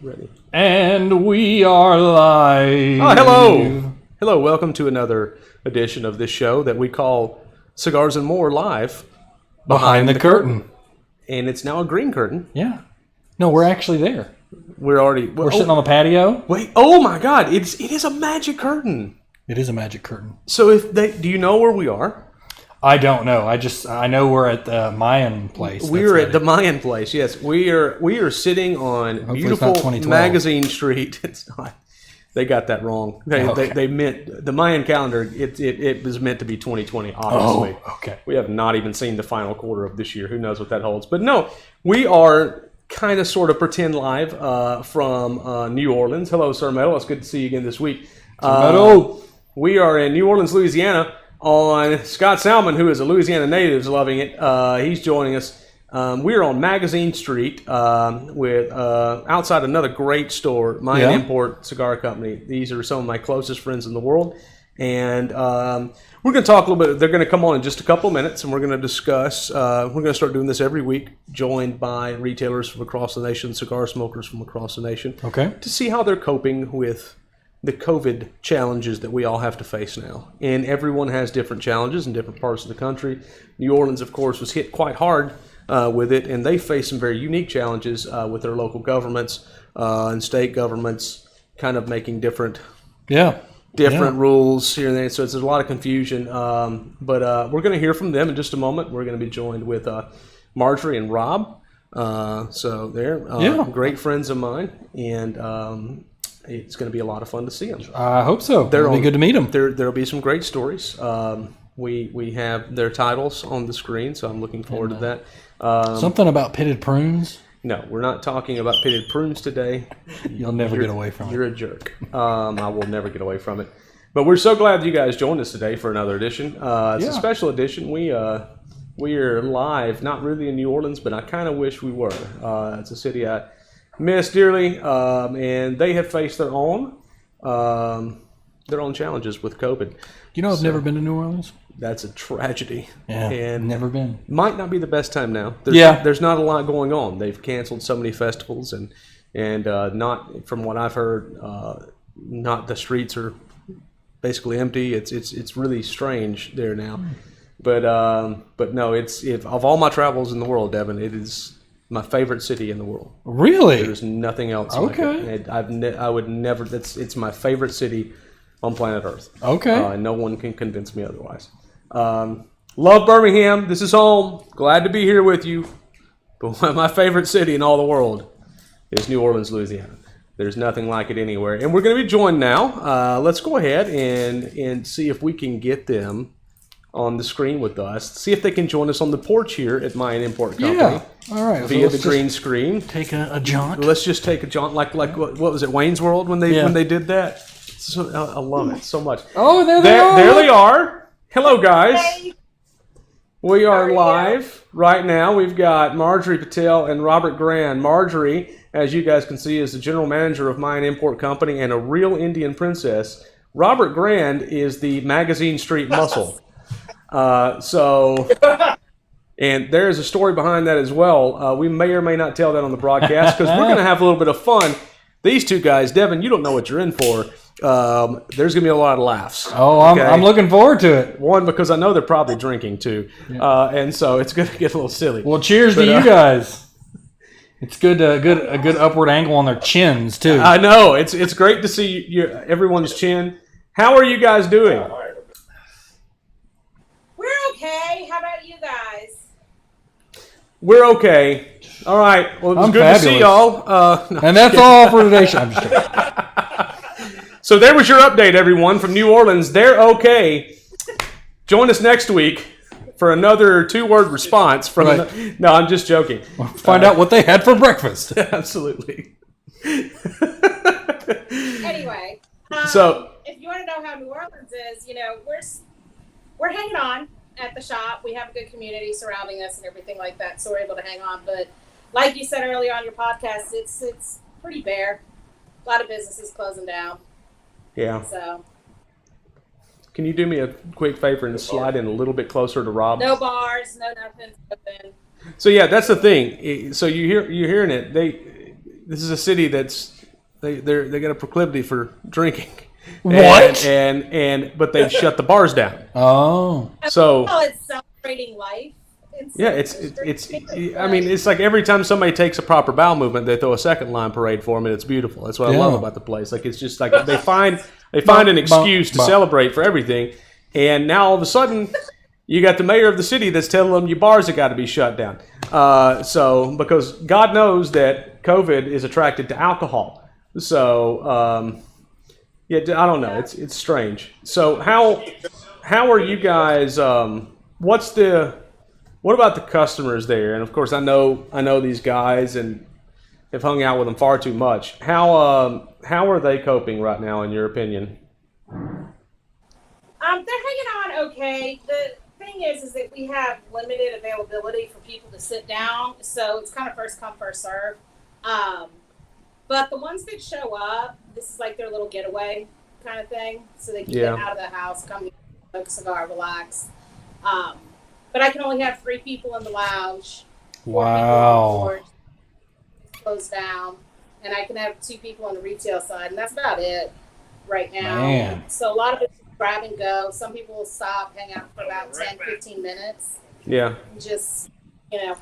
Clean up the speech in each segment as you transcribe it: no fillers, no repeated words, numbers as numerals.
Ready. And we are live. Oh, hello. Hello, welcome to another edition of this show that we call Cigars and More Live. Behind the curtain. And it's now a green curtain. Yeah. No, we're actually there. We're sitting on the patio. Wait, oh my God, it is a magic curtain. It is a magic curtain. So do you know where we are? I don't know. I know we're at the Mayan place. We're at the Mayan place. Yes, we are sitting on Hopefully beautiful it's not 2012. Magazine Street. It's not. They got that wrong. They meant the Mayan calendar. It was meant to be 2020. Obviously. Oh, okay. We have not even seen the final quarter of this year. Who knows what that holds? But no, we are kind of sort of pretend live from New Orleans. Hello, Sir Metal. It's good to see you again this week. We are in New Orleans, Louisiana. On Scott Salmon, who is a Louisiana native, is loving it. He's joining us. We're on Magazine Street with outside another great store, Mayan Import Cigar Company. These are some of my closest friends in the world. And we're going to talk a little bit. They're going to come on in just a couple of minutes, and we're going to discuss. We're going to start doing this every week, joined by retailers from across the nation, cigar smokers from across the nation, to see how they're coping with the COVID challenges that we all have to face now. And everyone has different challenges in different parts of the country. New Orleans, of course, was hit quite hard with it, and they face some very unique challenges with their local governments and state governments kind of making different rules here and there. So there's a lot of confusion. But we're going to hear from them in just a moment. We're going to be joined with Marjorie and Rob. So they're great friends of mine, and it's going to be a lot of fun to see them. I hope so. It'll be good to meet them. There'll be some great stories. We have their titles on the screen, so I'm looking forward to that. Something about pitted prunes? No, we're not talking about pitted prunes today. You'll never get away from it. You're a jerk. I will never get away from it. But we're so glad you guys joined us today for another edition. It's a special edition. We are live, not really in New Orleans, but I kind of wish we were. It's a city I miss dearly, and they have faced their own challenges with COVID. You know, I've never been to New Orleans. That's a tragedy. Yeah, and never been. Might not be the best time now. There's not a lot going on. They've canceled so many festivals, and not, from what I've heard, not the streets are basically empty. It's really strange there now. But no, of all my travels in the world, Devin, it is my favorite city in the world. Really? There's nothing else like it. I would never. It's my favorite city on planet Earth. Okay. No one can convince me otherwise. Love Birmingham. This is home. Glad to be here with you. But my favorite city in all the world is New Orleans, Louisiana. There's nothing like it anywhere. And we're going to be joined now. Let's go ahead and see if we can get them on the screen with us. See if they can join us on the porch here at Mayan Import Company. Yeah. All right. Via the green screen. Take a jaunt. Let's just take a jaunt, like what was it, Wayne's World when they did that? So, I love it so much. Oh, there they are. There they are. Hello, guys. Hey. We are live right now. We've got Marjorie Patel and Robert Grand. Marjorie, as you guys can see, is the general manager of Mayan Import Company and a real Indian princess. Robert Grand is the Magazine Street muscle. And there's a story behind that as well. We may or may not tell that on the broadcast because we're going to have a little bit of fun. These two guys, Devin, you don't know what you're in for. There's going to be a lot of laughs. Oh, I'm looking forward to it. One, because I know they're probably drinking too. Yeah. And so it's going to get a little silly. Well, cheers to you guys. It's a good upward angle on their chins too. I know. It's great to see everyone's chin. How are you guys doing? We're okay. How about you guys? We're okay. All right. Well, it was good fabulous. to see y'all. And that's all for today. I'm just kidding. So there was your update, everyone, from New Orleans. They're okay. Join us next week for another 2-word response from. No, I'm just joking. Find out what they had for breakfast. Absolutely. Anyway, so if you want to know how New Orleans is, we're hanging on at the shop. We have a good community surrounding us and everything like that, so we're able to hang on. But like you said earlier on your podcast, it's pretty bare. A lot of businesses closing down. Yeah. So. Can you do me a quick favor and slide in a little bit closer to Rob? No bars, no nothing. So yeah, that's the thing. So you're hearing it. this is a city that's they got a proclivity for drinking. What? But they've shut the bars down. Oh. So it's celebrating life. I mean, it's like every time somebody takes a proper bowel movement, they throw a second line parade for them, and it's beautiful. That's what I love about the place. Like, it's just like they find an excuse to celebrate for everything, and now all of a sudden, you got the mayor of the city that's telling them your bars have got to be shut down. So because God knows that COVID is attracted to alcohol. So I don't know. It's strange. So how are you guys? What about the customers there? And of course, I know these guys and have hung out with them far too much. How are they coping right now, in your opinion? They're hanging on okay. The thing is that we have limited availability for people to sit down, so it's kind of first come, first serve. But the ones that show up, this is like their little getaway kind of thing, so they can get out of the house, come smoke a cigar, relax. But I can only have 3 people in the lounge. Wow. Closed down. And I can have 2 people on the retail side. And that's about it right now. Man. So a lot of it's grab and go. Some people will stop, hang out for about 10, 15 minutes. Yeah. And just,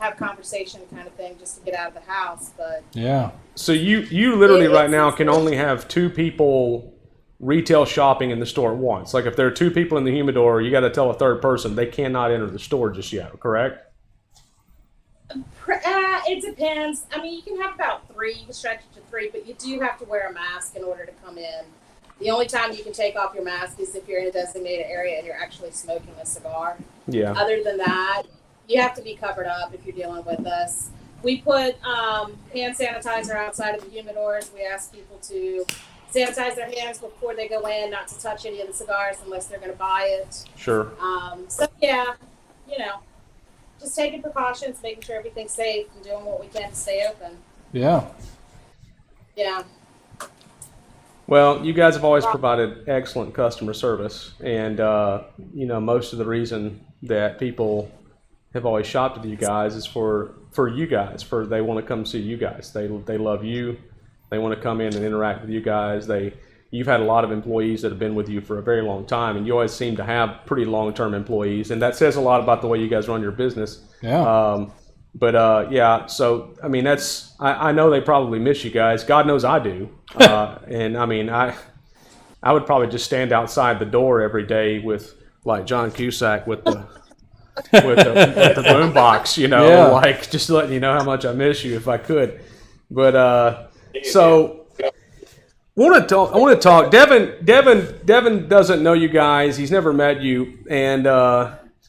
have conversation kind of thing just to get out of the house. But yeah. So you literally right now can only have 2 people retail shopping in the store at once. Like if there are 2 people in the humidor, you got to tell a third person they cannot enter the store just yet, correct? It depends. I mean, you can have about 3, you can stretch it to 3, but you do have to wear a mask in order to come in. The only time you can take off your mask is if you're in a designated area and you're actually smoking a cigar. Yeah. Other than that, you have to be covered up if you're dealing with us. We put hand sanitizer outside of the humidors. We ask people to sanitize their hands before they go in, not to touch any of the cigars unless they're going to buy it. Sure. So, just taking precautions, making sure everything's safe, and doing what we can to stay open. Yeah. Yeah. Well, you guys have always provided excellent customer service, and most of the reason that people have always shopped with you guys is for you guys. They want to come see you guys. They love you. They want to come in and interact with you guys. You've had a lot of employees that have been with you for a very long time, and you always seem to have pretty long-term employees, and that says a lot about the way you guys run your business. Yeah. So I mean, I know they probably miss you guys. God knows I do. And I mean, I would probably just stand outside the door every day with like John Cusack with the boom box, like just letting you know how much I miss you if I could. But so I want to talk. Devin doesn't know you guys. He's never met you, and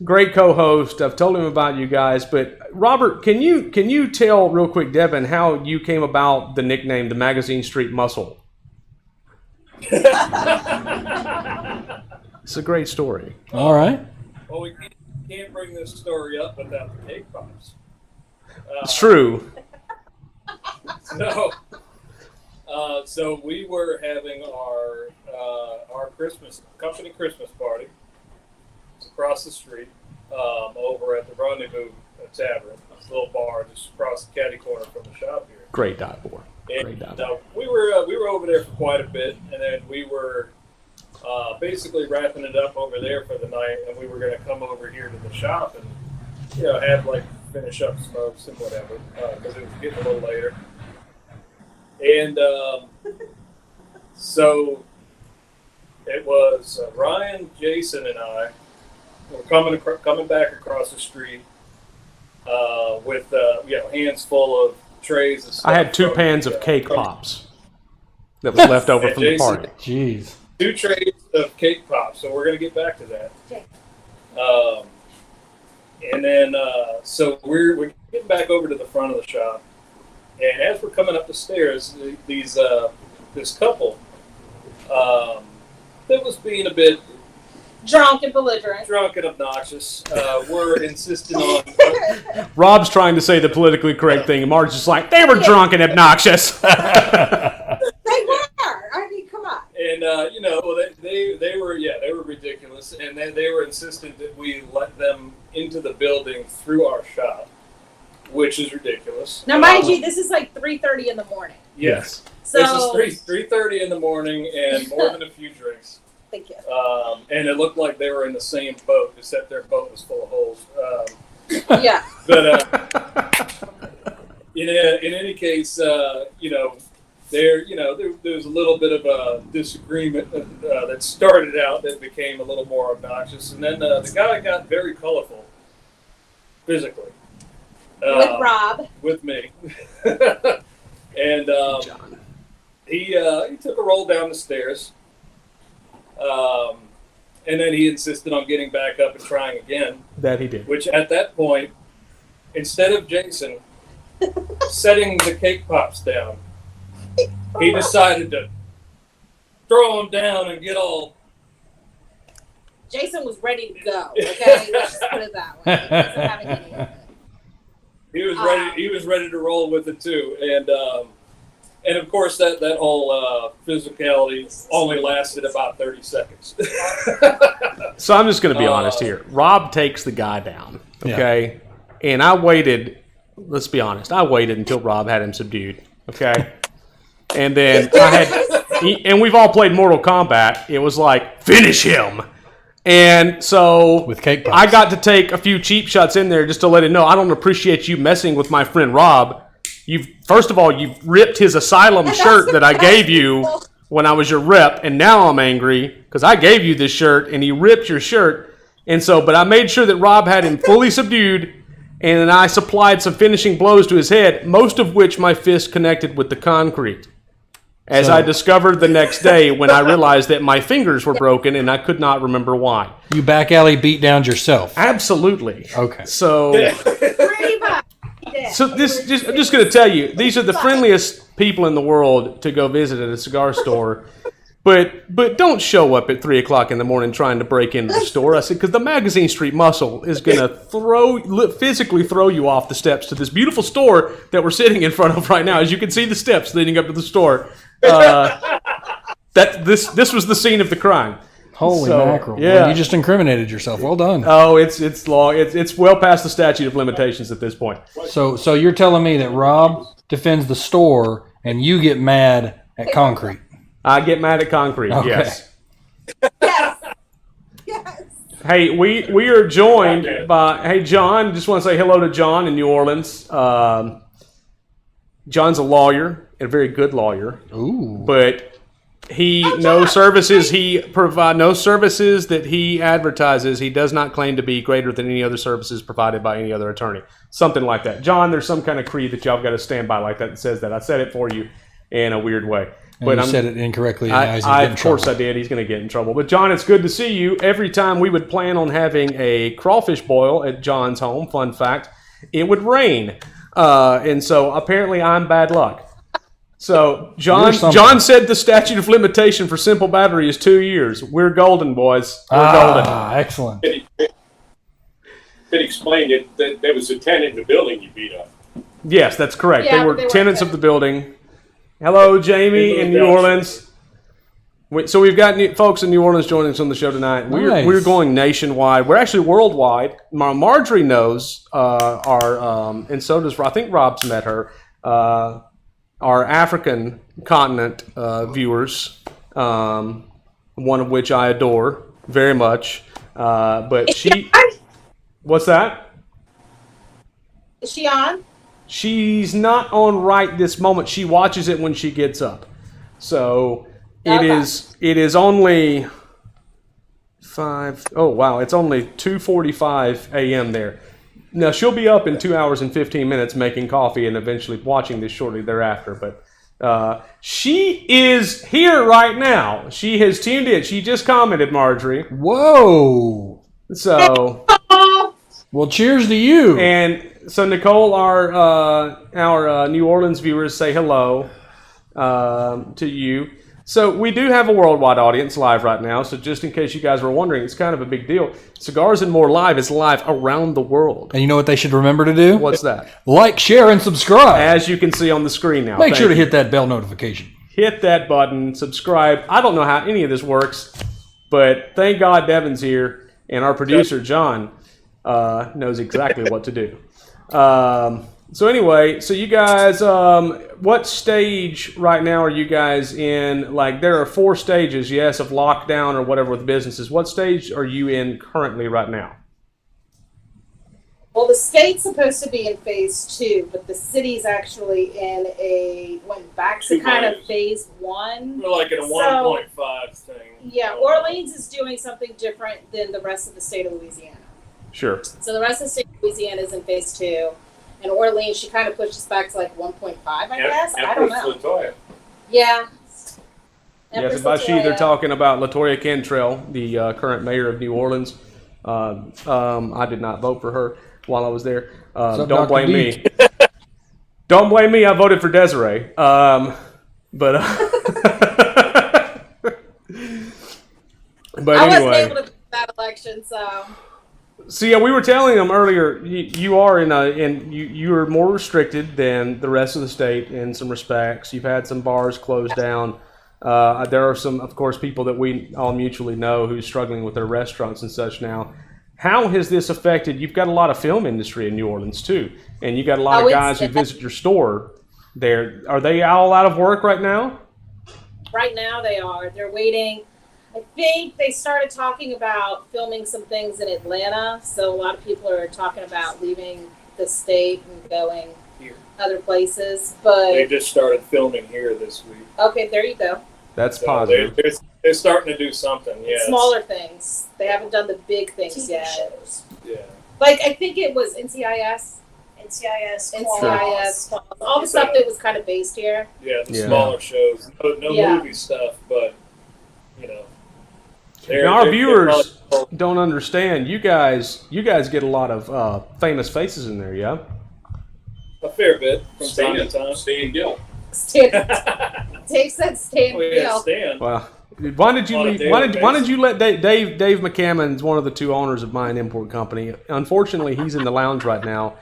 great co-host. I've told him about you guys, but Robert, can you tell real quick, Devin, how you came about the nickname, the Magazine Street Muscle? It's a great story. All right. Well, we can't bring this story up without the cake pops. It's true. So we were having our company Christmas party. It's across the street, over at the Rendezvous Tavern. It's a little bar just across the catty corner from the shop here. Great dive bar. We were over there for quite a bit, and then we were basically wrapping it up over there for the night, and we were going to come over here to the shop and finish up smokes and whatever, because it was getting a little later. And so it was Ryan, Jason, and I were coming back across the street with hands full of trays of stuff. I had 2 pans of cake pops that was left over from the party. Jeez. 2 trays of cake pops. So we're going to get back to that. And then so we're getting back over to the front of the shop. And as we're coming up the stairs, this couple that was being a bit drunk and belligerent, drunk and obnoxious, were insisting on. Rob's trying to say the politically correct thing, and Marge's just like, they were drunk and obnoxious. They were. I mean, come on. And they were ridiculous, and they were insistent that we let them into the building through our shop. Which is ridiculous. Now, mind you, this is like 3:30 in the morning. Yes. So This is 3:30 in the morning and more than a few drinks. thank you. And it looked like they were in the same boat, except their boat was full of holes. Yeah. But in any case, there was a little bit of a disagreement that started out that became a little more obnoxious, and then the guy got very colorful physically With Rob. with me, and he took a roll down the stairs, and then he insisted on getting back up and trying again. That he did. Which at that point, instead of Jason setting the cake pops down, he decided to throw them down and get all. Jason was ready to go. Okay, let's just put it that way. He wasn't having any of it. He was ready. He was ready to roll with it too, and of course that whole physicality only lasted about 30 seconds. So I'm just going to be honest here. Rob takes the guy down, okay? Yeah. And I waited, let's be honest, I waited until Rob had him subdued, okay? And then and we've all played Mortal Kombat. It was like, finish him. And so with cake pops. I got to take a few cheap shots in there just to let him know I don't appreciate you messing with my friend Rob. First of all, you ripped his asylum shirt that I gave you when I was your rep, and now I'm angry because I gave you this shirt and he ripped your shirt. And so, but I made sure that Rob had him fully subdued, and then I supplied some finishing blows to his head, most of which my fist connected with the concrete. As I discovered the next day when I realized that my fingers were broken and I could not remember why. You back alley beat down yourself. Absolutely. Okay. So, Pretty much. Yeah. I'm just going to tell you, these are the friendliest people in the world to go visit at a cigar store. But don't show up at 3 o'clock in the morning trying to break into the store. I said, because the Magazine Street Muscle is going to physically throw you off the steps to this beautiful store that we're sitting in front of right now. As you can see the steps leading up to the store. This was the scene of the crime. Holy mackerel! Yeah, well, you just incriminated yourself. Well done. Oh, it's long. It's well past the statute of limitations at this point. So you're telling me that Rob defends the store and you get mad at concrete? I get mad at concrete. Okay. Yes. Yes. Yes. Hey, we are joined by John. Just want to say hello to John in New Orleans. John's a lawyer, a very good lawyer. Ooh. But no services that he advertises. He does not claim to be greater than any other services provided by any other attorney. Something like that. John, there's some kind of creed that y'all got to stand by like that says that. I said it for you in a weird way. But you said it incorrectly. Of course I did. He's going to get in trouble. But John, it's good to see you. Every time we would plan on having a crawfish boil at John's home, fun fact, it would rain. And so apparently I'm bad luck. So John said the statute of limitation for simple battery is 2 years. We're golden, boys. We're golden. Excellent. It explained it that there was a tenant in the building you beat up. Yes, that's correct. Yeah, they were tenants of the building. Hello, Jamie in New Orleans. So we've got folks in New Orleans joining us on the show tonight. Nice. We're going nationwide. We're actually worldwide. Marjorie knows and so does, I think Rob's met her, our African continent viewers, one of which I adore very much. But she... What's that? Is she on? She's not on right this moment. She watches it when she gets up. So it is only 5. Oh wow, it's only 2:45 a.m. there. Now she'll be up in 2 hours and 15 minutes making coffee and eventually watching this shortly thereafter. But she is here right now. She has tuned in. She just commented, Marjorie. Whoa. So well, cheers to you. And so Nicole, our New Orleans viewers say hello to you. So we do have a worldwide audience live right now. So just in case you guys were wondering, it's kind of a big deal. Cigars and More Live is live around the world. And you know what they should remember to do? What's that? Like, share, and subscribe. As you can see on the screen now. Make sure to hit that bell notification. Hit that button, subscribe. I don't know how any of this works, but thank God Devin's here, and our producer, John, knows exactly what to do. So anyway, so you guys, what stage right now are you guys in? Like, there are 4 stages, yes, of lockdown or whatever with businesses. What stage are you in currently right now? Well, the state's supposed to be in phase 2, but the city's actually went back to kind of phase 1. We're like in a 1.5 thing. Yeah, Orleans is doing something different than the rest of the state of Louisiana. Sure. So the rest of the state of Louisiana is in phase 2. And Orleans, she kind of pushed us back to like 1.5, I guess. I don't know. Latoya. Yeah. Yes, and by she, they're talking about Latoya Cantrell, the current mayor of New Orleans. I did not vote for her while I was there. up, Don't Dr. blame D? me. Don't blame me. I voted for Desiree. But I wasn't anyway. able to do that election, so. So yeah, we were telling them earlier. You are you are more restricted than the rest of the state in some respects. You've had some bars closed down. There are some, of course, people that we all mutually know who's struggling with their restaurants and such now. How has this affected? You've got a lot of film industry in New Orleans too, and you got a lot of guys who visit your store there. Are they all out of work right now? Right now they are. They're waiting. I think they started talking about filming some things in Atlanta, so a lot of people are talking about leaving the state and going Here. other places. But They just started filming here this week. okay, there you go. That's So positive. they're starting to do something. Yeah. Smaller things. They haven't done the big things yet. Yeah. Like I think it was NCIS, NCIS, all the stuff that was kind of based here. Yeah. The Yeah. smaller shows. No Yeah. movie stuff, but you know. Now, our they're viewers probably- don't understand. You guys get a lot lot of famous faces in there, yeah. a fair bit from time to time. Stan Gill. Stan, Dave said Stan Oh yeah, Gill. Stan. Well, why did you On a leave? daily Why did you let Dave McCammon's one of the 2 owners of Mine Import Company? Unfortunately, he's in the lounge right now,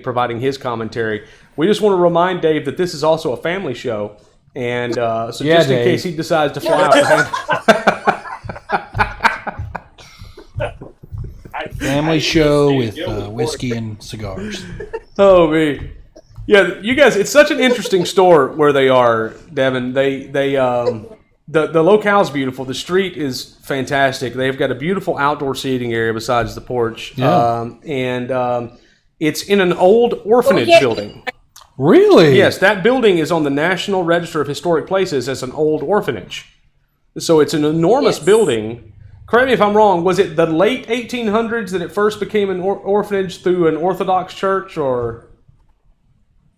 providing his commentary. We just want to remind Dave that this is also a family show, and so Yeah, just in Dave. case he decides to fly out to Family show with whiskey and cigars. Oh me, yeah, you guys. It's such an interesting store where they are, Devin. The locale's beautiful. The street is fantastic. They've got a beautiful outdoor seating area besides the porch. Yeah. It's in an old orphanage building. Really? Yes, that building is on the National Register of Historic Places as an old orphanage. So it's an enormous building. Correct me if I'm wrong. Was it the late 1800s that it first became an orphanage through an Orthodox church, or?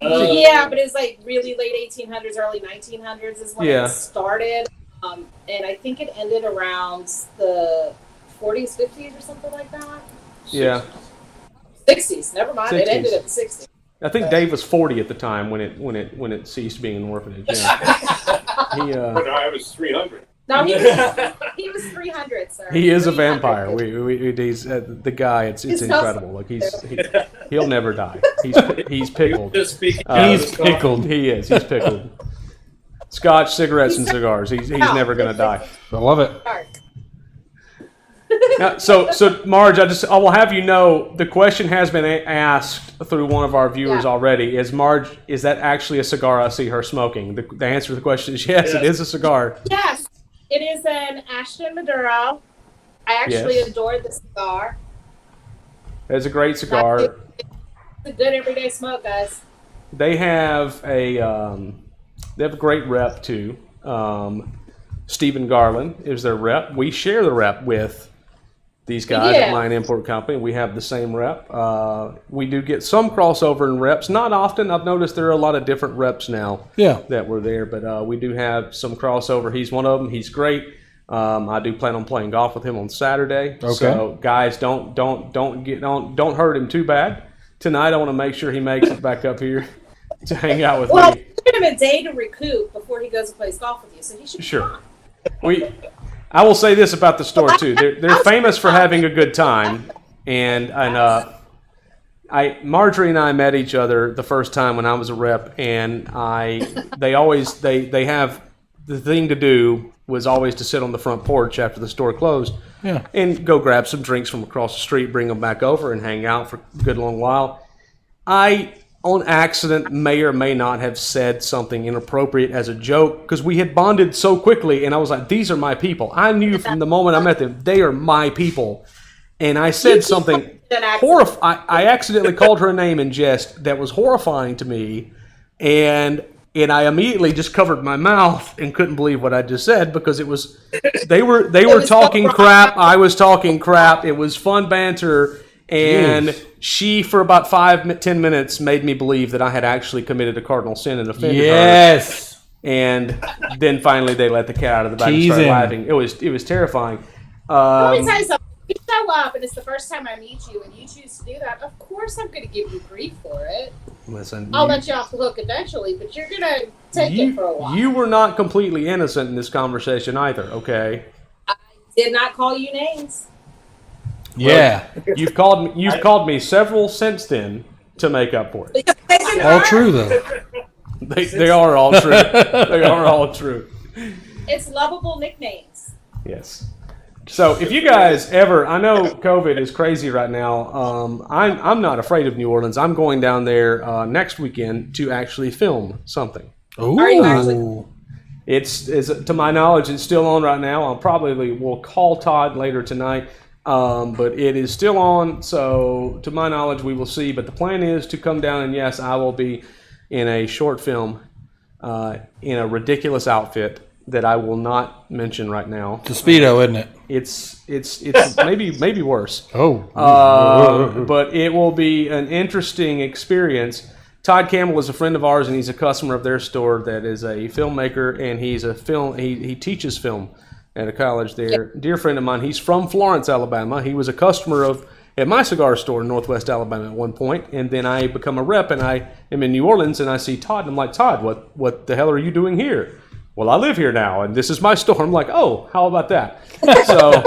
Yeah, but it was like really late 1800s, early 1900s is when Yeah. it started. And I think it ended around the 40s, 50s or something like that. Yeah. 60s, never mind. 60s. It ended at the 60s. I think Dave was 40 at the time when it ceased being an orphanage. Yeah. But I was 300. No, he was 300, sir. He is a 300. vampire. He's the guy. It's He's incredible. Like he'll never die. He's pickled. Just speaking. He's pickled. He is. He's pickled. Scotch, cigarettes, and cigars. He's never gonna die. I love it. Dark. Now, so Marge, I will have you know the question has been asked through one of our viewers already. Is that actually a cigar I see her smoking? The answer to the question is yes. It is a cigar. Yes, it is an Ashton Maduro. I actually adore the cigar. It's a great cigar. It's a good everyday smoke, guys. They have a great rep too. Stephen Garland is their rep. We share the rep with these guys at Mine Import Company. We have the same rep. We do get some crossover in reps. Not often. I've noticed there are a lot of different reps now that were there, but we do have some crossover. He's one of them. He's great. I do plan on playing golf with him on Saturday. Okay. So guys, don't hurt him too bad. Tonight I want to make sure he makes it back up here to hang out with Well, me. give him a day to recoup before he goes and plays golf with you, so he should be Sure. I will say this about the store too. They're famous for having a good time, and Marjorie and I met each other the first time when I was a rep, and they have the thing to do was always to sit on the front porch after the store closed, and go grab some drinks from across the street, bring them back over, and hang out for a good long while. I on accident may or may not have said something inappropriate as a joke because we had bonded so quickly, and I was like, these are my people. I knew from the moment I met them, they are my people. And I said something horrifying. I accidentally called her a name in jest that was horrifying to me, and I immediately just covered my mouth and couldn't believe what I just said because they were talking crap. I was talking crap. It was fun banter. And she, for about 5-10 minutes, made me believe that I had actually committed a cardinal sin and offended her. And then finally they let the cat out of the bag and started laughing. It was terrifying. Let me tell you something. If you show up and it's the first time I meet you and you choose to do that, of course I'm going to give you grief for it. Listen, I'll let you off the hook eventually, but you're going to take it for a while. You were not completely innocent in this conversation either, okay? I did not call you names. Yeah. Well, you've called me several since then to make up for it. All true, though. They are all true. They are all true. It's lovable nicknames. Yes. So if you guys ever, I know COVID is crazy right now. I'm not afraid of New Orleans. I'm going down there next weekend to actually film something. Ooh. Are you actually? It's to my knowledge, it's still on right now. We'll call Todd later tonight. But it is still on, so to my knowledge, we will see. But the plan is to come down, and yes, I will be in a short film in a ridiculous outfit that I will not mention right now. It's a Speedo, isn't it? It's maybe worse. Oh. But it will be an interesting experience. Todd Campbell is a friend of ours, and he's a customer of their store that is a filmmaker, and he teaches film at a college there. Dear friend of mine, he's from Florence, Alabama. He was a customer at my cigar store in Northwest Alabama at one point, and then I become a rep, and I am in New Orleans, and I see Todd, and I'm like, Todd, what the hell are you doing here? Well, I live here now, and this is my store. I'm like, oh, how about that? So,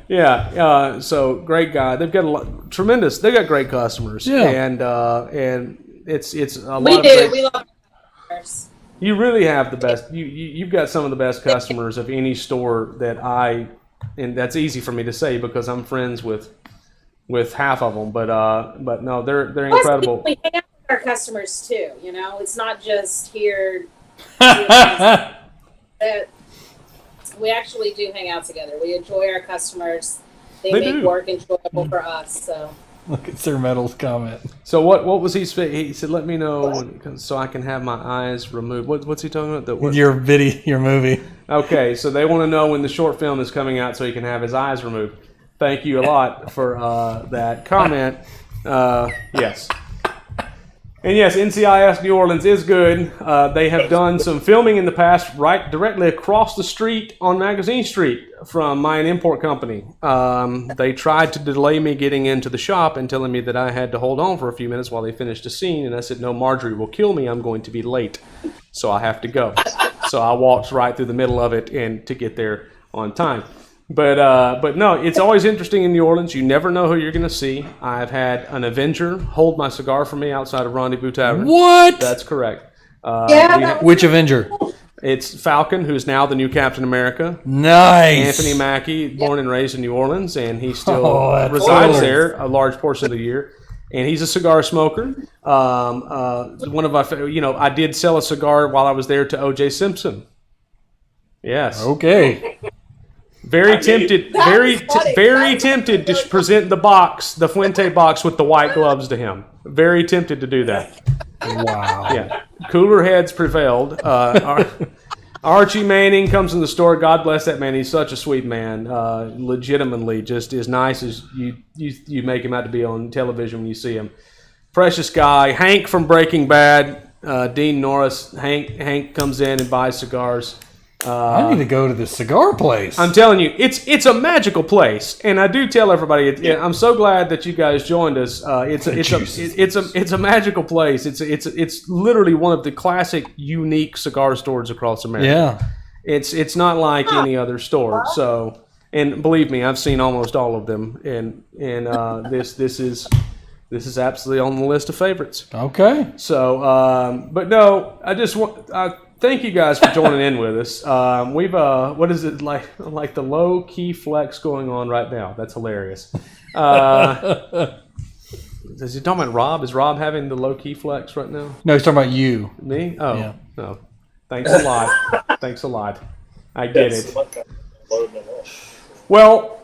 yeah, so great guy. They've got tremendous. They got great customers, and it's a lot. We love our customers. You really have the best. You've got some of the best customers of any store and that's easy for me to say because I'm friends with half of them. But no, they're incredible. We hang out with our customers too. You know, it's not just here. We actually do hang out together. We enjoy our customers. They make work enjoyable for us. So. Look at Sir Metal's comment. So what was he saying? He said, "Let me know so I can have my eyes removed." What's he talking about? Your movie. Okay, so they want to know when the short film is coming out so he can have his eyes removed. Thank you a lot for that comment. Yes. And yes, NCIS New Orleans is good. They have done some filming in the past right directly across the street on Magazine Street from my import company. They tried to delay me getting into the shop and telling me that I had to hold on for a few minutes while they finished a scene. And I said, no, Marjorie will kill me. I'm going to be late. So I have to go. So I walked right through the middle of it and to get there on time. But no, it's always interesting in New Orleans. You never know who you're going to see. I've had an Avenger hold my cigar for me outside of Rendezvous Tavern. What? That's correct. Which Avenger? It's Falcon, who's now the new Captain America. Nice. Anthony Mackie, born and raised in New Orleans, and he still resides there a large portion of the year. And he's a cigar smoker. One of my, I did sell a cigar while I was there to O.J. Simpson. Yes. Okay. Very tempted to present the Fuente box with the white gloves to him. Very tempted to do that. Wow. Yeah. Cooler heads prevailed. Archie Manning comes in the store. God bless that man. He's such a sweet man. Legitimately, just as nice as you make him out to be on television when you see him. Precious guy. Hank from Breaking Bad. Dean Norris. Hank comes in and buys cigars. I need to go to the cigar place. I'm telling you, it's a magical place, and I do tell everybody. I'm so glad that you guys joined us. It's a magical place. It's literally one of the classic, unique cigar stores across America. Yeah, it's not like any other store. So, and believe me, I've seen almost all of them, and this is absolutely on the list of favorites. Okay. So, but no, I just want. Thank you guys for joining in with us. We've what is it like the low key flex going on right now? That's hilarious. Is he talking about Rob? Is Rob having the low key flex right now? No, he's talking about you. Me? Oh, Yeah. no. Thanks a lot. Thanks a lot. I get it. Well,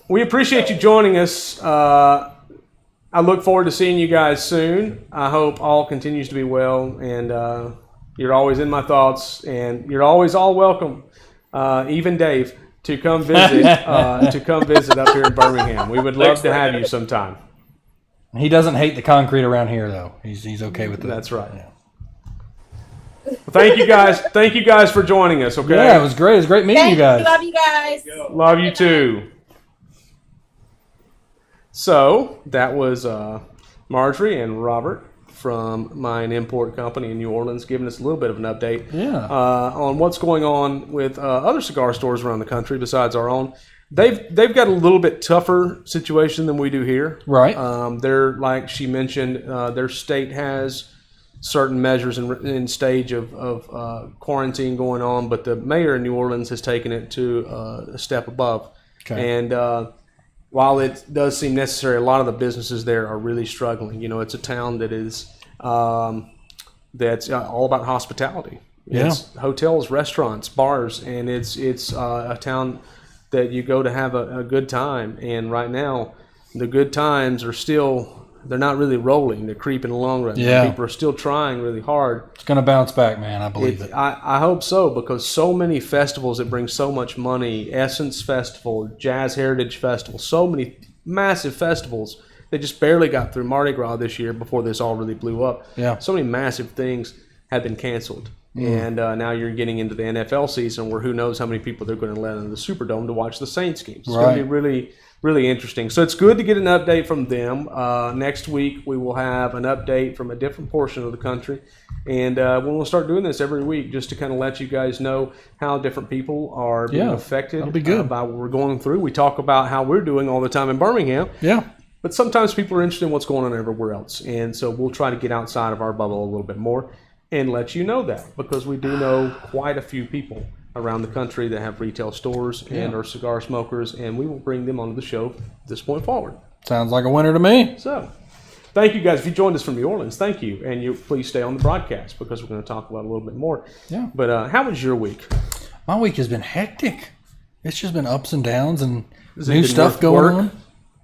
we appreciate you joining us. I look forward to seeing you guys soon. I hope all continues to be well, and you're always in my thoughts, and you're always all welcome, even Dave, to come visit. Up here in Birmingham. We would love to have you sometime. He doesn't hate the concrete around here, though. He's okay with it. That's right. Yeah. Well, thank you guys. Thank you guys for joining us. Okay. Yeah, it was great. It was great meeting you guys. Love you guys. Love you too. So that was Marjorie and Robert from Mine Import Company in New Orleans, giving us a little bit of an update on what's going on with other cigar stores around the country besides our own. They've got a little bit tougher situation than we do here. Right. They're, like she mentioned, their state has certain measures in stage of quarantine going on, but the mayor in New Orleans has taken it to a step above. Okay. And while it does seem necessary, a lot of the businesses there are really struggling. You know, it's a town that is that's all about hospitality. Yeah. It's hotels, restaurants, bars, and it's a town that you go to have a good time. And right now, the good times are still, they're not really rolling. They're creeping along right now. People are still trying really hard. It's going to bounce back, man. I believe it. I hope so, because so many festivals that bring so much money, Essence Festival, Jazz Heritage Festival, so many massive festivals. They just barely got through Mardi Gras this year before this all really blew up. Yeah. So many massive things have been canceled. And now you're getting into the NFL season where who knows how many people they're going to let into the Superdome to watch the Saints games. It's going to be really, really interesting. So it's good to get an update from them. Next week we will have an update from a different portion of the country. And we'll start doing this every week just to kind of let you guys know how different people are being affected by what we're going through. We talk about how we're doing all the time in Birmingham. Yeah. But sometimes people are interested in what's going on everywhere else. And so we'll try to get outside of our bubble a little bit more and let you know that, because we do know quite a few people around the country that have retail stores and are cigar smokers, and we will bring them onto the show from this point forward. Sounds like a winner to me. So, thank you guys. If you joined us from New Orleans, thank you. And you please stay on the broadcast because we're going to talk about it a little bit more. Yeah. But how was your week? My week has been hectic. It's just been ups and downs and new stuff going on.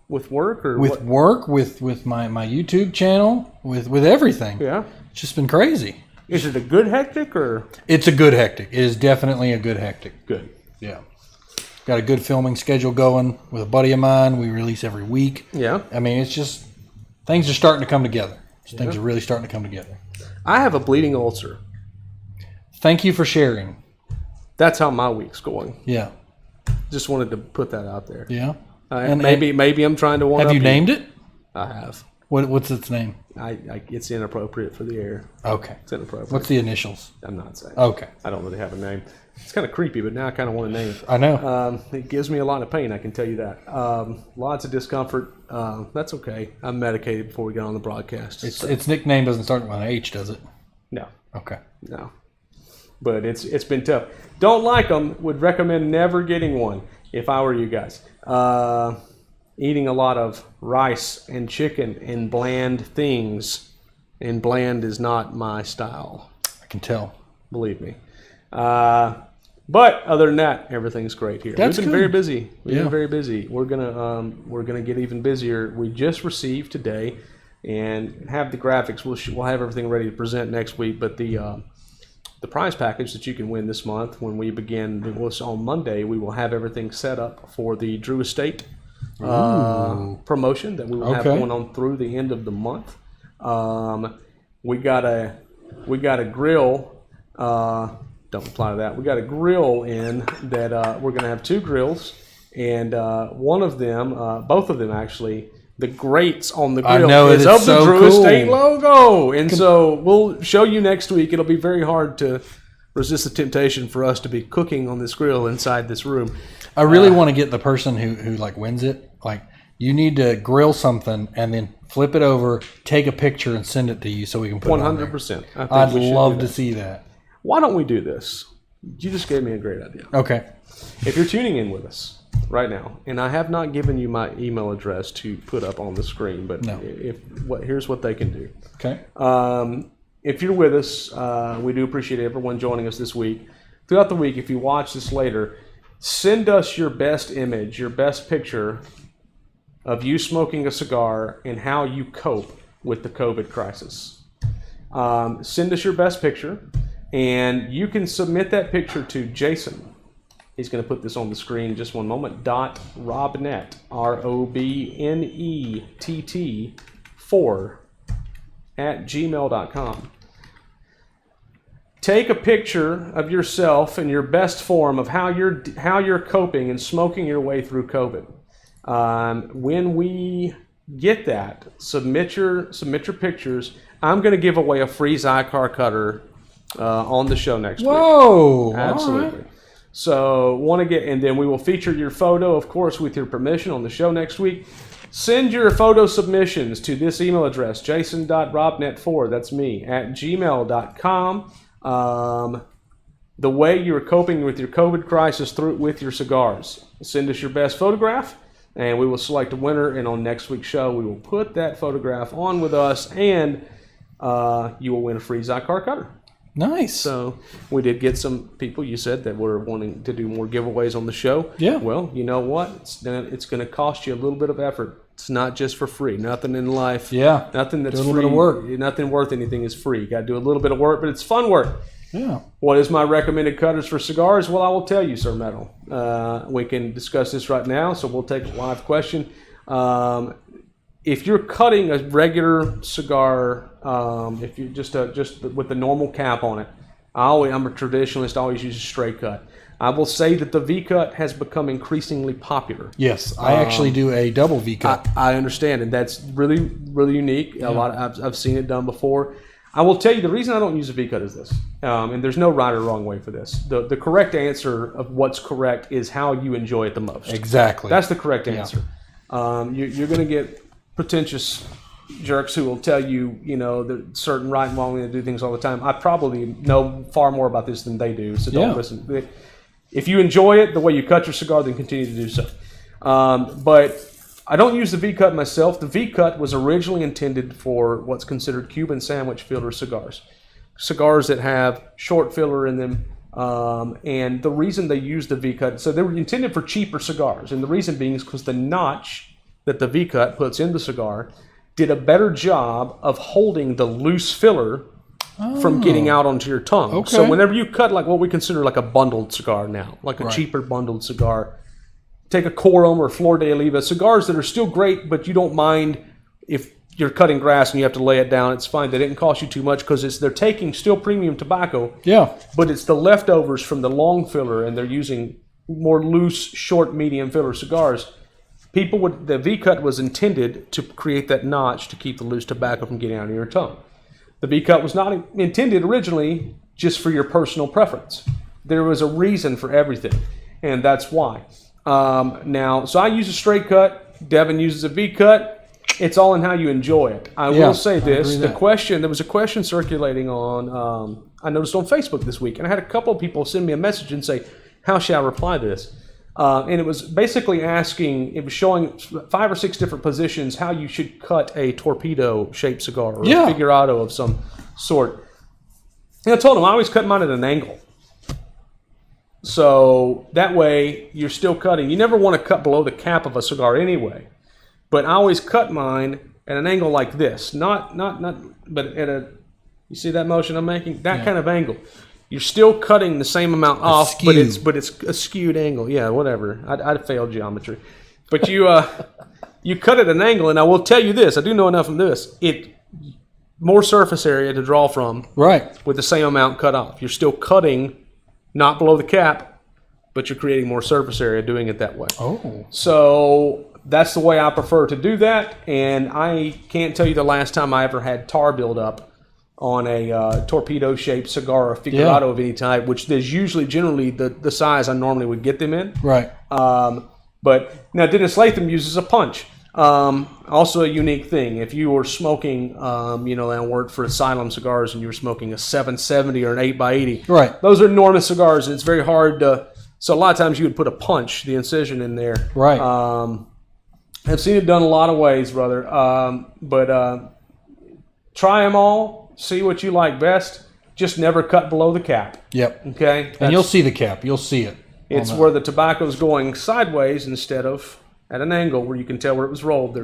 With work or with work, with my YouTube channel, with everything. Yeah. It's just been crazy. Is it a good hectic or? It's a good hectic. It is definitely a good hectic. Good. Yeah. Got a good filming schedule going with a buddy of mine. We release every week. Yeah. I mean, it's just, things are starting to come together. Things are really starting to come together. I have a bleeding ulcer. Thank you for sharing. That's how my week's going. Yeah. Just wanted to put that out there. Yeah. And maybe I'm trying to one-up Have you named it? I have. What's its name? It's inappropriate for the air. Okay. It's inappropriate. What's the initials? I'm not saying. Okay. I don't really have a name. It's kind of creepy, but now I kind of want to name it. I know. It gives me a lot of pain, I can tell you that. Lots of discomfort. That's okay. I'm medicated before we get on the broadcast. Its nickname doesn't start with an H, does it? No. Okay. No. But it's been tough. Don't like them. Would recommend never getting one if I were you guys. Eating a lot of rice and chicken and bland things. And bland is not my style. I can tell. Believe me. But other than that, everything's great here. That's We've been good. very busy. We've been very busy. We're gonna get even busier. We just received today and have the graphics. We'll have everything ready to present next week. But the prize package that you can win this month when we begin on Monday, we will have everything set up for the Drew Estate promotion that we will have going on through the end of the month. We got a grill. Don't apply to that. We got a grill in that we're going to have two grills, and one of them, both of them actually, the grates on the grill is of the Drew Estate logo. And so we'll show you next week. It'll be very hard to resist the temptation for us to be cooking on this grill inside this room. I really want to get the person who like wins it. Like, you need to grill something and then flip it over, take a picture, and send it to you so we can put it on there. 100%. I'd love to see that. Why don't we do this? You just gave me a great idea. Okay. If you're tuning in with us right now, and I have not given you my email address to put up on the screen, but No. here's what they can do. Okay. If you're with us, we do appreciate everyone joining us this week. Throughout the week, if you watch this later, send us your best image, your best picture of you smoking a cigar and how you cope with the COVID crisis. Send us your best picture, and you can submit that picture to Jason. He's going to put this on the screen in just one moment. .robnett, ROBNETT 4 @gmail.com. Take a picture of yourself in your best form of how you're coping and smoking your way through COVID. When we get that, submit your pictures. I'm going to give away a free Cigar cutter on the show next week. Whoa! Absolutely. All right. So and then we will feature your photo, of course, with your permission on the show next week. Send your photo submissions to this email address, jason.robnet4, that's me, @gmail.com. The way you're coping with your COVID crisis with your cigars. Send us your best photograph, and we will select a winner, and on next week's show, we will put that photograph on with us, and you will win a free Cigar cutter. Nice. So we did get some people, you said, that were wanting to do more giveaways on the show. Yeah. Well, you know what? It's going to cost you a little bit of effort. It's not just for free. Nothing in life. Yeah. Nothing that's Do a little free. bit of work. Nothing worth anything is free. You got to do a little bit of work, but it's fun work. Yeah. What is my recommended cutters for cigars? Well, I will tell you, Sir Metal. We can discuss this right now, so we'll take a live question. If you're cutting a regular cigar, if you just with the normal cap on it, I'm a traditionalist. I always use a straight cut. I will say that the V cut has become increasingly popular. Yes, I actually do a double V cut. I understand, and that's really, really unique. Yeah. I've seen it done before. I will tell you the reason I don't use a V cut is this, and there's no right or wrong way for this. The correct answer of what's correct is how you enjoy it the most. Exactly. That's the correct answer. You're going to get pretentious jerks who will tell you, the certain right and wrong way to do things all the time. I probably know far more about this than they do, so don't listen. If you enjoy it the way you cut your cigar, then continue to do so. But I don't use the V-cut myself. The V-cut was originally intended for what's considered Cuban sandwich filler cigars. Cigars that have short filler in them. And the reason they use the V-cut, so they were intended for cheaper cigars. And the reason being is because the notch that the V-cut puts in the cigar did a better job of holding the loose filler from getting out onto your tongue. Okay. So whenever you cut like what we consider like a bundled cigar now, like a cheaper bundled cigar, take a Corum or Flor de Oliva, cigars that are still great, but you don't mind if you're cutting grass and you have to lay it down, it's fine. They didn't cost you too much because they're taking still premium tobacco, but it's the leftovers from the long filler, and they're using more loose, short, medium filler cigars. The V-cut was intended to create that notch to keep the loose tobacco from getting out of your tongue. The V-cut was not intended originally just for your personal preference. There was a reason for everything, and that's why. So I use a straight cut. Devin uses a V-cut. It's all in how you enjoy it. I will say this: there was a question circulating on. I noticed on Facebook this week, and I had a couple of people send me a message and say, "How should I reply to this?" And it was basically asking. It was showing 5 or 6 different positions how you should cut a torpedo-shaped cigar or a figurado of some sort. And I told them I always cut mine at an angle. So that way you're still cutting. You never want to cut below the cap of a cigar anyway. But I always cut mine at an angle like this. But at you see that motion I'm making? That kind of angle. You're still cutting the same amount off, but it's a skewed angle. Yeah, whatever. I failed geometry. But you cut at an angle, and I will tell you this. I do know enough of this. More surface area to draw from with the same amount cut off. You're still cutting not below the cap, but you're creating more surface area doing it that way. Oh. So that's the way I prefer to do that, and I can't tell you the last time I ever had tar buildup on a torpedo-shaped cigar or figurado of any type, which is usually generally the size I normally would get them in. Right. But now Dennis Latham uses a punch. Also a unique thing. If you were smoking, I worked for Asylum Cigars and you were smoking a 770 or an 8x80. Right. Those are enormous cigars, and it's very hard to So a lot of times you would put a punch, the incision in there. Right. I've seen it done a lot of ways, brother. But try them all. See what you like best. Just never cut below the cap. Yep. Okay? And you'll see the cap. You'll see it. It's where the tobacco's going sideways instead of at an angle where you can tell where it was rolled.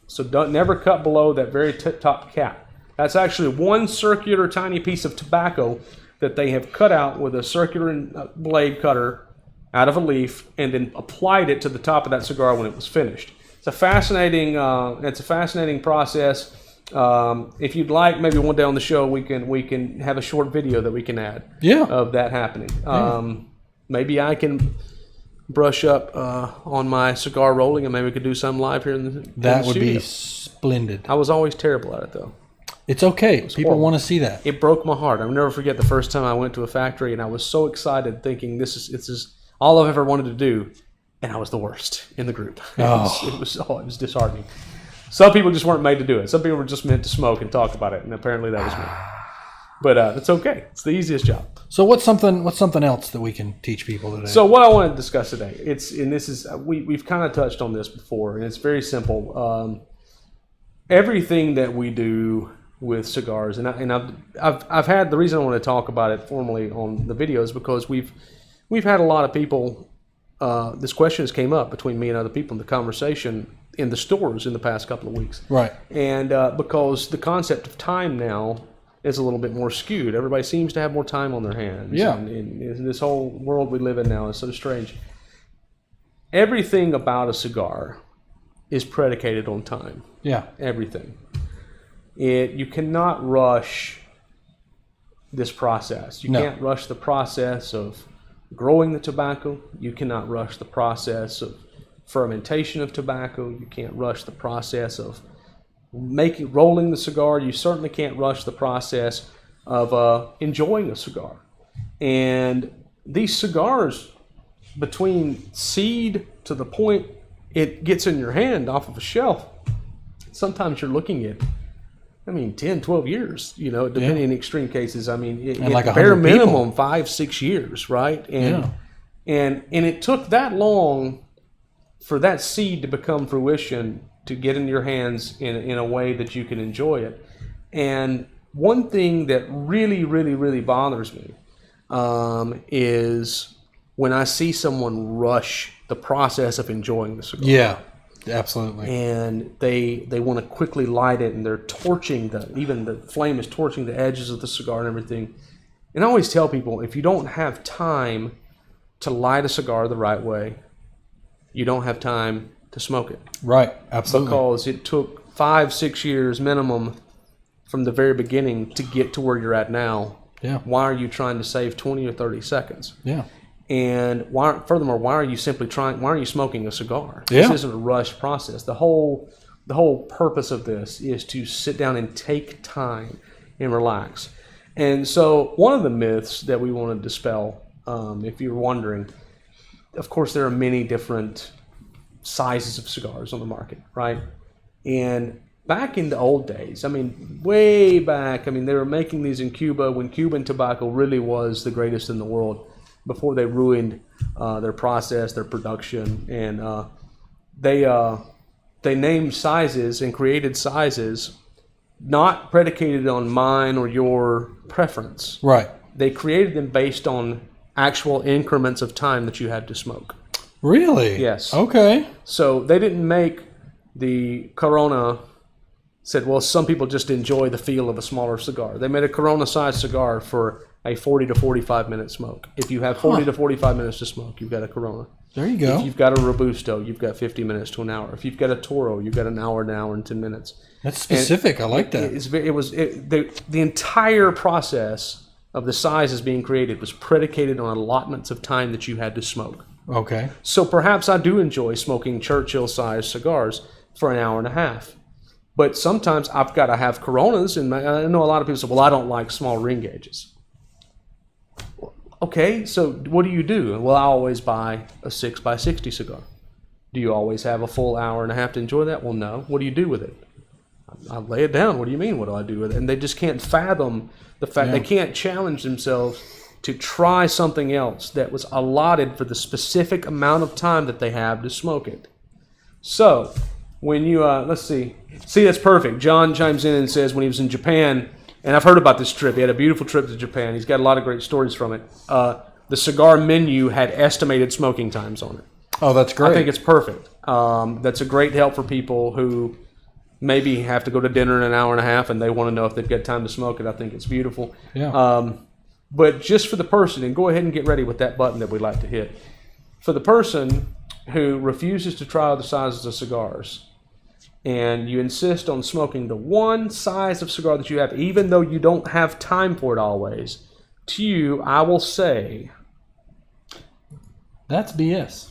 So never cut below that very top cap. That's actually one circular tiny piece of tobacco that they have cut out with a circular blade cutter out of a leaf and then applied it to the top of that cigar when it was finished. It's a fascinating process. If you'd like, maybe one day on the show we can have a short video that we can add of that happening. Maybe I can brush up on my cigar rolling, and maybe we could do some live here in the That would studio. be splendid. I was always terrible at it, though. It's okay. People horrible. want to see that. It broke my heart. I'll never forget the first time I went to a factory, and I was so excited, thinking this is all I've ever wanted to do, and I was the worst in the group. It was disheartening. Some people just weren't made to do it. Some people were just meant to smoke and talk about it, and apparently that was me. But it's okay. It's the easiest job. So what's something else that we can teach people today? So what I want to discuss today, we've kind of touched on this before, and it's very simple. Everything that we do with cigars, and I've had the reason I want to talk about it formally on the videos because we've had a lot of people. This question has came up between me and other people in the conversation in the stores in the past couple of weeks, right? And because the concept of time now is a little bit more skewed. Everybody seems to have more time on their hands. Yeah. And this whole world we live in now is so strange. Everything about a cigar is predicated on time. Yeah. Everything. You cannot rush this process. You can't rush the process of growing the tobacco. You cannot rush the process of fermentation of tobacco. You can't rush the process of rolling the cigar. You certainly can't rush the process of enjoying a cigar. And these cigars, between seed to the point it gets in your hand off of a shelf, sometimes you're looking at 10, 12 years, depending in extreme cases. like bare 100 minimum people. 5-6 years, right? And it took that long for that seed to become fruition, to get in your hands in a way that you can enjoy it. And one thing that really, really, really bothers me is when I see someone rush the process of enjoying the cigar. Yeah, absolutely. And they want to quickly light it, and they're torching even the flame is torching the edges of the cigar and everything. And I always tell people, if you don't have time to light a cigar the right way, you don't have time to smoke it. Right, absolutely. Because it took 5-6 years minimum from the very beginning to get to where you're at now. Yeah. Why are you trying to save 20 or 30 seconds? Yeah. And furthermore, why are you smoking a cigar? Yeah. This isn't a rushed process. The whole purpose of this is to sit down and take time and relax. And so one of the myths that we want to dispel, if you're wondering, of course there are many different sizes of cigars on the market, right? And back in the old days, way back, they were making these in Cuba when Cuban tobacco really was the greatest in the world, before they ruined their process, their production, and they named sizes and created sizes not predicated on mine or your preference. Right. They created them based on actual increments of time that you had to smoke. Really? Yes. Okay. So they didn't make the Corona, said, well, some people just enjoy the feel of a smaller cigar. They made a Corona-sized cigar for a 40 to 45 minute smoke. If you have 40 to 45 minutes to smoke, you've got a Corona. There you go. If you've got a Robusto, you've got 50 minutes to an hour. If you've got a Toro, you've got an hour and 10 minutes. That's specific. I like that. The entire process of the sizes being created was predicated on allotments of time that you had to smoke. Okay. So perhaps I do enjoy smoking Churchill-sized cigars for an hour and a half. But sometimes I've got to have Coronas, and I know a lot of people say, well, I don't like small ring gauges. Okay, so what do you do? Well, I always buy a 6x60 cigar. Do you always have a full hour and a half to enjoy that? Well, no. What do you do with it? I lay it down. What do you mean, what do I do with it? And they just can't fathom the fact, they can't challenge themselves to try something else that was allotted for the specific amount of time that they have to smoke it. So, when you, let's see, that's perfect. John chimes in and says when he was in Japan, and I've heard about this trip. He had a beautiful trip to Japan. He's got a lot of great stories from it. The cigar menu had estimated smoking times on it. Oh, that's great. I think it's perfect. That's a great help for people who maybe have to go to dinner in an hour and a half and they want to know if they've got time to smoke it. I think it's beautiful. Yeah. But just for the person, and go ahead and get ready with that button that we like to hit. For the person who refuses to try other sizes of cigars, and you insist on smoking the one size of cigar that you have, even though you don't have time for it always, to you, I will say, that's BS.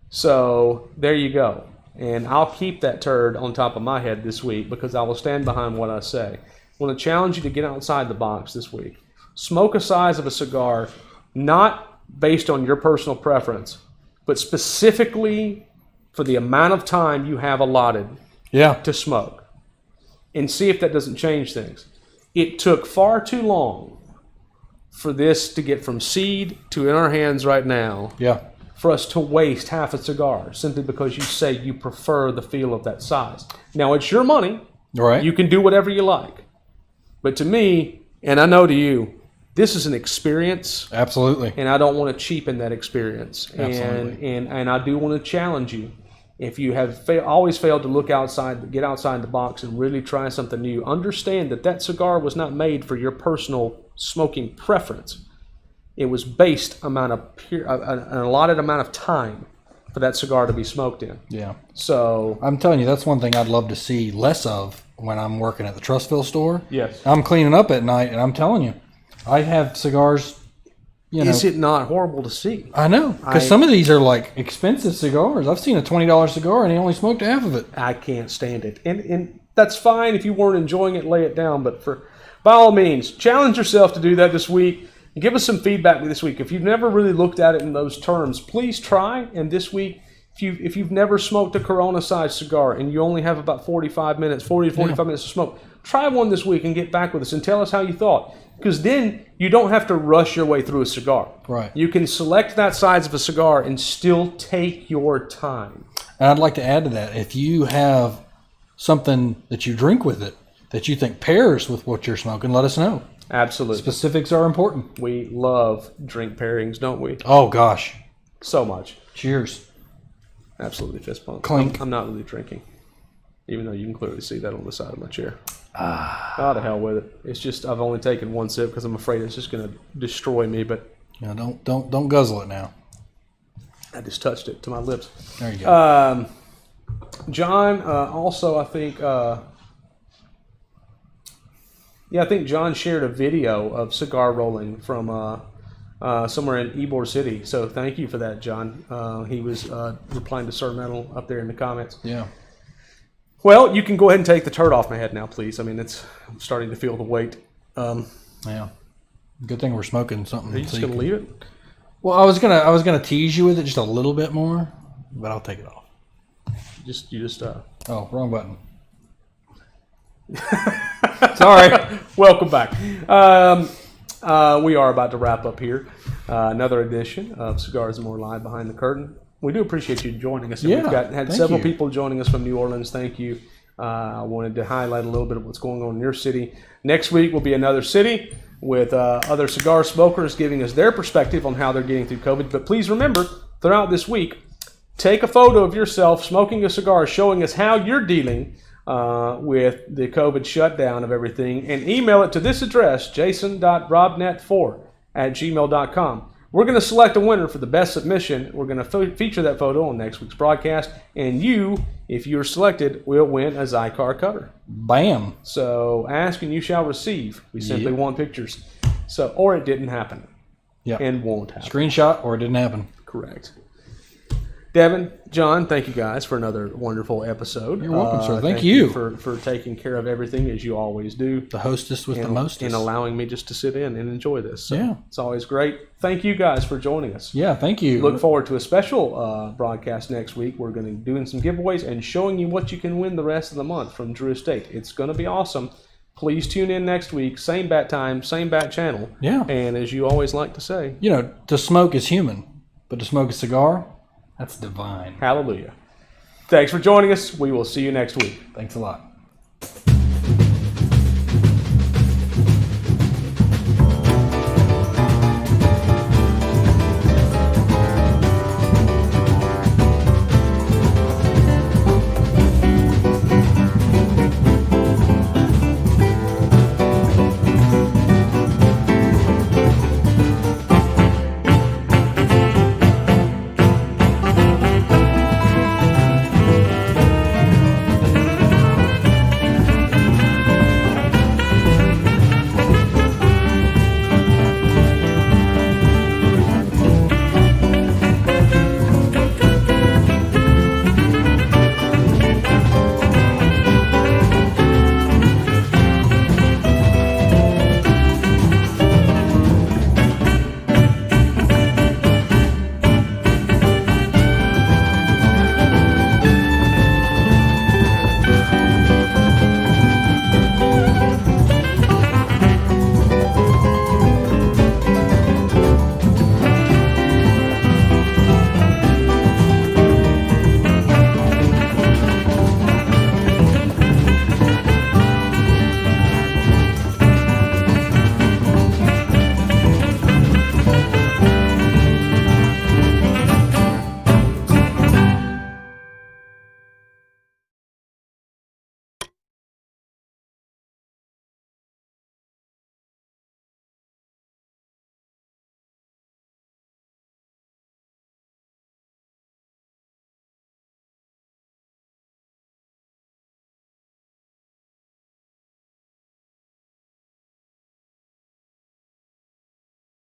So there you go. And I'll keep that turd on top of my head this week because I will stand behind what I say. I want to challenge you to get outside the box this week. Smoke a size of a cigar not based on your personal preference, but specifically for the amount of time you have allotted to smoke, and see if that doesn't change things. It took far too long for this to get from seed to in our hands right now. Yeah. For us to waste half a cigar simply because you say you prefer the feel of that size. Now, it's your money. Right. You can do whatever you like. But to me, and I know to you, this is an experience. Absolutely. And I don't want to cheapen that experience. Absolutely. And I do want to challenge you. If you have always failed to look outside, get outside the box and really try something new, understand that cigar was not made for your personal smoking preference. It was based an allotted amount of time for that cigar to be smoked in. Yeah. So I'm telling you, that's one thing I'd love to see less of when I'm working at the Trustville store. Yes. I'm cleaning up at night, and I'm telling you, I have cigars. Is it not horrible to see? I know, because some of these are like expensive cigars. I've seen a $20 cigar, and he only smoked half of it. I can't stand it, and that's fine if you weren't enjoying it. Lay it down, but by all means, challenge yourself to do that this week. Give us some feedback this week. If you've never really looked at it in those terms, please try. And this week, if you've never smoked a Corona-sized cigar and you only have about 40 to 45 minutes to smoke, try one this week and get back with us and tell us how you thought. Because then you don't have to rush your way through a cigar. Right. You can select that size of a cigar and still take your time. And I'd like to add to that, if you have something that you drink with it that you think pairs with what you're smoking, let us know. Absolutely. Specifics are important. We love drink pairings, don't we? Oh, gosh. So much. Cheers. Absolutely fist bump. Clink. I'm not really drinking, even though you can clearly see that on the side of my chair. Oh, to hell with it. It's just I've only taken one sip because I'm afraid it's just going to destroy me. But yeah, don't guzzle it now. I just touched it to my lips. There you go. John, also I think. I think John shared a video of cigar rolling from somewhere in Ybor City. So thank you for that, John. He was replying to Sir Metal up there in the comments. Yeah. Well, you can go ahead and take the turd off my head now, please. I mean, I'm starting to feel the weight. Yeah. Good thing we're smoking something. Are you just going to leave it? Well, I was gonna tease you with it just a little bit more, but I'll take it off. You just. Oh, wrong button. Sorry. Welcome back. We are about to wrap up here. Another edition of Cigars and More Live Behind the Curtain. We do appreciate you joining us. Yeah, We've had several people joining us from New Orleans. Thank you. I wanted to highlight a little bit of what's going on in your city. Next week will be another city with other cigar smokers giving us their perspective on how they're getting through COVID. But please remember, throughout this week, take a photo of yourself smoking a cigar, showing us how you're dealing with the COVID shutdown of everything, and email it to this address, jason.robnet4@gmail.com. We're going to select a winner for the best submission. We're going to feature that photo on next week's broadcast, and you, if you're selected, will win a Cigar cutter. Bam. So ask and you shall receive. We simply want pictures. Or it didn't happen. Yeah. And won't happen. Screenshot or it didn't happen. Correct. Devin, John, thank you guys for another wonderful episode. You're welcome, sir. Thank you. For taking care of everything as you always do. The hostess with the mostest. And allowing me just to sit in and enjoy this. So yeah. It's always great. Thank you guys for joining us. Yeah, thank you. Look forward to a special broadcast next week. We're going to be doing some giveaways and showing you what you can win the rest of the month from Drew Estate. It's going to be awesome. Please tune in next week. Same bat time, same bat channel. Yeah. And as you always like to say, You know, to smoke is human, but to smoke a cigar, that's divine. hallelujah. Thanks for joining us. We will see you next week. Thanks a lot.